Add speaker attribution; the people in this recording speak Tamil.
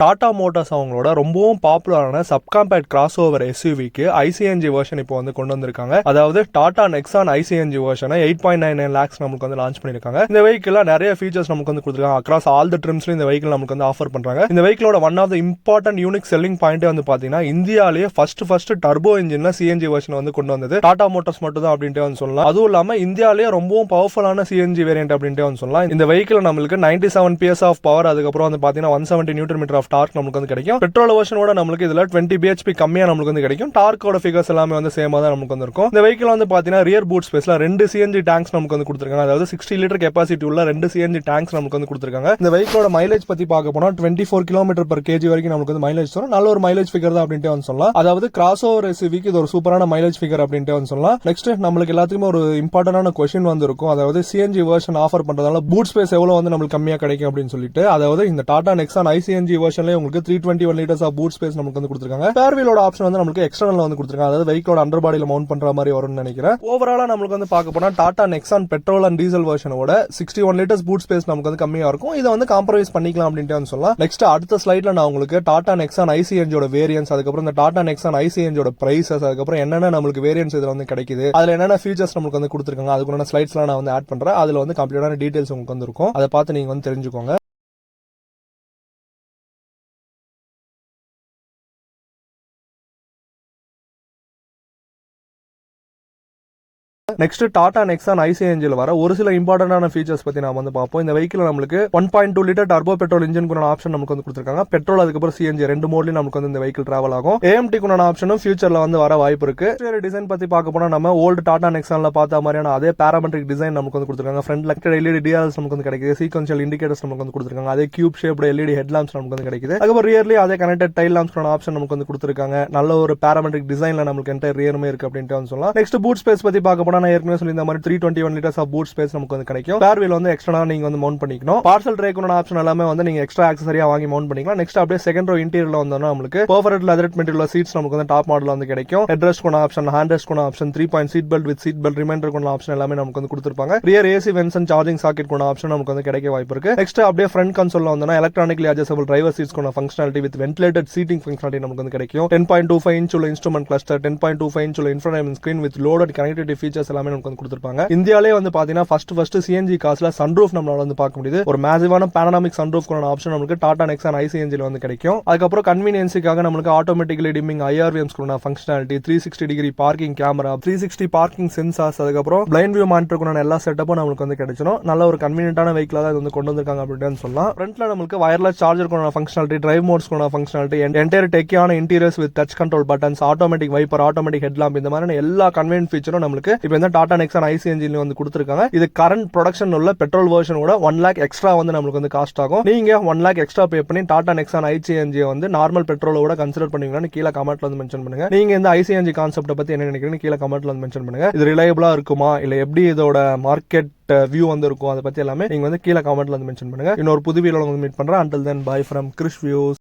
Speaker 1: டாடா மோட்டார்ஸ் அவங்களோட ரொம்பவும் பாப்புலரான சப்காம்பேக்ட் கிராஸ் ஓவர் எஸ்யூவிக்கு ஐசிஎன்ஜி வெர்ஷன் இப்போ வந்து கொண்டு வந்திருக்காங்க. அதாவது டாடா நெக்ஸான் ஐசிஎன்ஜி வெர்ஷனை 8.99 lakhs நமக்கு வந்து லான்ச் பண்ணிருக்காங்க. இந்த வெஹிக்கிள் நிறைய ஃபீச்சர்ஸ் நமக்கு வந்து கொடுத்துருக்காங்க. அக்ராஸ் ஆல் தி ட்ரிம்ஸ்ல இந்த வெஹிக்கிள் நமக்கு வந்து ஆஃபர் பண்றாங்க. இந்த வெஹிக்கிளோட one of the important unique selling point வந்து பாத்தீங்கன்னா இந்தியாலேயே ஃபர்ஸ்ட் டர்போ இன்ஜின்ல சிஎன்ஜி வெர்ஷன் வந்து கொண்டு வந்தது டாடா மோட்டார்ஸ் மட்டும் தான் அப்படின்ட்டு வந்து சொல்லலாம். அதுவும் இல்லாம இந்தியாலேயே ரொம்பவும் பவர்ஃபுல்லான சிஎன்ஜி வேரியன்ட் அப்படின்ட்டு வந்து சொல்லலாம். இந்த வெஹிக்கிள் நம்மளுக்கு 97 PS ஆஃப் பவர், அதுக்கப்புறம் வந்து பாத்தீங்கன்னா 170 Nm ஆஃப் டார்க் நமக்கு வந்து கிடைக்கும். பெட்ரோல் வெர்ஷனோட நமக்கு இதுல 20 bhp கம்மியா நமக்கு வந்து கிடைக்கும். டார்க்கோட ஃபிகர்ஸ் எல்லாமே வந்து சேமா தான் நமக்கு வந்து இருக்கும். இந்த வெஹிக்கிள் வந்து பாத்தீங்கன்னா ரியர் பூட் ஸ்பேஸ்ல 2 சிஎன்ஜி டேங்க்ஸ் நமக்கு வந்து கொடுத்திருக்காங்க. அதாவது 60 லிட்டர் கெபாசிட்டி உள்ள 2 சிஎன்ஜி டேங்க்ஸ் நமக்கு வந்து கொடுத்திருக்காங்க. இந்த வெஹிக்கிளோட மைலேஜ் பத்தி பார்க்க போனா 24 km/kg வரைக்கும் நமக்கு வந்து மைலேஜ் வரும். நல்ல ஒரு மைலேஜ் ஃபிகர் தான் அப்படின்ட்டு வந்து சொல்லலாம். அதாவது கிராஸ் ஓவர் எஸ்யூவிக்கு இது ஒரு சூப்பரான மைலேஜ் ஃபிகர் அப்படின்ட்டு வந்து சொல்லலாம். நெக்ஸ்ட் நம்மளுக்கு எல்லாத்துக்குமே ஒரு இம்பார்ட்டன்டான கொஸ்டின் வந்து இருக்கும். அதாவது சிஎன்ஜி வெர்ஷன் ஆஃபர் பண்றதால பூட் ஸ்பேஸ் எவ்வளவு வந்து நமக்கு கம்மியா கிடைக்கும் அப்படின்னு சொல்லிட்டு. அதாவது இந்த டாடா நெக்ஸான் ஐசிஎன்ஜி வெர்ஷன்ல உங்களுக்கு 321 liters ஆஃப் பூட் ஸ்பேஸ் நமக்கு வந்து கொடுத்திருக்காங்க. ஸ்பேர் வீலோட ஆப்ஷன் வந்து நமக்கு எக்ஸ்டர்னல்ல வந்து கொடுத்திருக்காங்க. அதாவது வெஹிக்கிளோட அண்டர் பாடியில மவுண்ட் பண்ற மாதிரி வரும்னு நினைக்கிறேன். ஓவராலா நமக்கு வந்து பார்க்க போனா Tata Nexon petrol and diesel வெர்ஷனோட 61 liters பூட் ஸ்பேஸ் நமக்கு வந்து கம்மியா இருக்கும். இதை வந்து காம்ப்ரமைஸ் பண்ணிக்கலாம் அப்படின்ட்டு வந்து சொல்லலாம். நெக்ஸ்ட் அடுத்த ஸ்லைட்ல நான் உங்களுக்கு டாடா நெக்ஸான் ஐசிஎன்ஜியோட வேரியன்ஸ், அதுக்கப்புறம் இந்த டாடா நெக்ஸான் ஐசிஎன்ஜியோட பிரைசஸ், அதுக்கப்புறம் என்னென்ன நமக்கு வேரியன்ஸ் இதுல வந்து கிடைக்குது, அதுல என்னென்ன ஃபீச்சர்ஸ் நமக்கு வந்து கொடுத்திருக்காங்க, அதுக்குள்ள ஸ்லைட்ஸ்லாம் நான் வந்து ஆட் பண்றேன். அதுல வந்து கம்ப்ளீட்டான டீடைல்ஸ் உங்களுக்கு வந்து இருக்கும். அதை பார்த்து நீங்க வந்து தெரிஞ்சுக்கோங்க. நெக்ஸ்ட் டாடா நெக்ஸான் ஐசிஎன்ஜில வர ஒரு சில இம்பார்ட்டன்டான ஃபீச்சர்ஸ் பத்தி நாம வந்து பார்ப்போம். இந்த வெஹிக்கிள் நமக்கு 1.2 liter டர்போ பெட்ரோல் இன்ஜின் குன ஆப்ஷன் நமக்கு வந்து கொடுத்திருக்காங்க. பெட்ரோல் அதுக்கப்புறம் சிஎன்ஜி ரெண்டு மோட்லயும் நமக்கு வந்து இந்த வெஹிக்கிள் டிராவல் ஆகும். ஏஎம்டி குன ஆப்ஷனும் ஃபியூச்சர்ல வந்து வர வாய்ப்பு இருக்கு. டிசைன் பத்தி பார்க்க போனா நம்ம ஓல்டு டாடா நெக்ஸான்ல பார்த்த மாதிரியான அதே பாராமெட்ரிக் டிசைன் நமக்கு வந்து கொடுத்திருக்காங்க. ஃப்ரண்ட்ல எல்இடி டிஆர்எல்ஸ் நமக்கு வந்து கிடைக்குது. சீக்வென்ஷியல் இண்டிகேட்டர்ஸ் நமக்கு வந்து கொடுத்திருக்காங்க. அதே cube shaped LED head Lamb's நமக்கு வந்து கிடைக்குது. அதுக்கப்புறம் ரியர்லி அதே கனெக்டட் டைல் லாம்ப்ஸ் குன ஆப்ஷன் நமக்கு வந்து கொடுத்திருக்காங்க. நல்ல ஒரு பாராமெட்ரிக் டிசைன்ல நமக்கு என்டையர் ரியருமே இருக்கு அப்படின்ட்டு வந்து சொல்லலாம். நெக்ஸ்ட் பூட் ஸ்பேஸ் பத்தி பார்க்க போனா நான் ஏற்கனவே சொல்லி இந்த மாதிரி 321 liters ஆஃப் பூட் ஸ்பேஸ் நமக்கு வந்து கிடைக்கும். ஸ்பேர் வீல் வந்து எக்ஸ்ட்ரா நீங்க வந்து மவுண்ட் பண்ணிக்கணும். பார்சல் ட்ரேக்குன ஆப்ஷன் எல்லாமே வந்து நீங்க எக்ஸ்ட்ரா ஆக்சஸரியா வாங்கி மவுண்ட் பண்ணிக்கலாம். நெக்ஸ்ட் அப்படியே செகண்ட் ரோ இன்டீரியர்ல வந்தோம்னா நமக்கு பெர்ஃபெக்ட் லெதர் மெட்டீரியல் சீட்ஸ் நமக்கு வந்து டாப் மாடல்ல வந்து கிடைக்கும். ஹெட் ரெஸ்ட் குன ஆப்ஷன், ஹேண்ட் ரெஸ்ட் குன option, 3-point seat belt with seat belt reminder குன ஆப்ஷன் எல்லாமே நமக்கு வந்து கொடுத்திருப்பாங்க. Rear AC vents and charging socket குன ஆப்ஷன் நமக்கு வந்து கிடைக்க வாய்ப்பு இருக்கு. நெக்ஸ்ட் அப்படியே ஃப்ரண்ட் கன்சோல்ல வந்தோம்னா எலக்ட்ரானிக்கலி அட்ஜஸ்டபிள் டிரைவர் சீட்ஸ் குன functionality with ventilated seating functionality நமக்கு வந்து கிடைக்கும். 10.25 inch உள்ள இன்ஸ்ட்ருமென்ட் கிளஸ்டர், 10.25 inch உள்ள infotainment screen with loaded connectivity features எல்லாமே நமக்கு வந்து கொடுத்திருப்பாங்க. இந்தியாவிலே வந்து பாத்தீங்கன்னா ஃபர்ஸ்ட் சிஎன்ஜி கார்ஸ்ல சன்ரூஃப் நம்மளால வந்து பார்க்க முடியுது. ஒரு மேசிவான பானோராமிக் சன்ரூஃப் ஆப்ஷன் நமக்கு டாடா நெக்ஸான் ஐசிஎன்ஜில வந்து கிடைக்கும். அதுக்கப்புறம் கன்வீனியன்ஸுக்காக நமக்கு automatically dimming IRVMs functionality, 360 degree parking camera, 360 parking sensors, அதுக்கப்புறம் பிளைண்ட் வியூ மானிட்டர் எல்லா செட்டப்பும் நமக்கு வந்து கிடைச்சிடும். நல்ல ஒரு கன்வீனியன்டான வெஹிக்கிளா தான் இது வந்து கொண்டு வந்திருக்காங்க அப்படின்னு சொல்லலாம். ஃப்ரண்ட்ல நமக்கு wireless charger functionality, drive modes functionality, entire டெக்கியான interiors with touch control buttons, automatic wiper, automatic head lamp, இந்த மாதிரி எல்லா கன்வீனியன்ட் ஃபீச்சரும் நமக்கு இப்போ இந்த டாடா நெக்ஸான் ஐசிஎன்ஜில வந்து கொடுத்திருக்காங்க. இது கரண்ட் ப்ரொடக்ஷன் உள்ள பெட்ரோல் வெர்ஷனோட 1 lakh எக்ஸ்ட்ரா வந்து நமக்கு வந்து காஸ்ட் ஆகும். நீங்க 1 lakh எக்ஸ்ட்ரா பே பண்ணி டாடா நெக்ஸான் ஐசிஎன்ஜி வந்து நார்மல் பெட்ரோலோட கன்சிடர் பண்ணுவீங்கன்னு கீழே கமெண்ட்ல வந்து மென்ஷன் பண்ணுங்க. நீங்க இந்த ஐசிஎன்ஜி கான்செப்ட் பத்தி என்ன நினைக்கிறீங்க கீழே கமெண்ட்ல வந்து மென்ஷன் பண்ணுங்க. இது ரிலையபிளா இருக்குமா இல்ல எப்படி இதோட மார்க்கெட் வியூ வந்து இருக்கும் அதை பத்தி எல்லாமே நீங்க வந்து கீழே கமெண்ட்ல வந்து மென்ஷன் பண்ணுங்க. இன்னொரு புது வீடியோல வந்து மீட் பண்றேன். until then bye from Krish Views.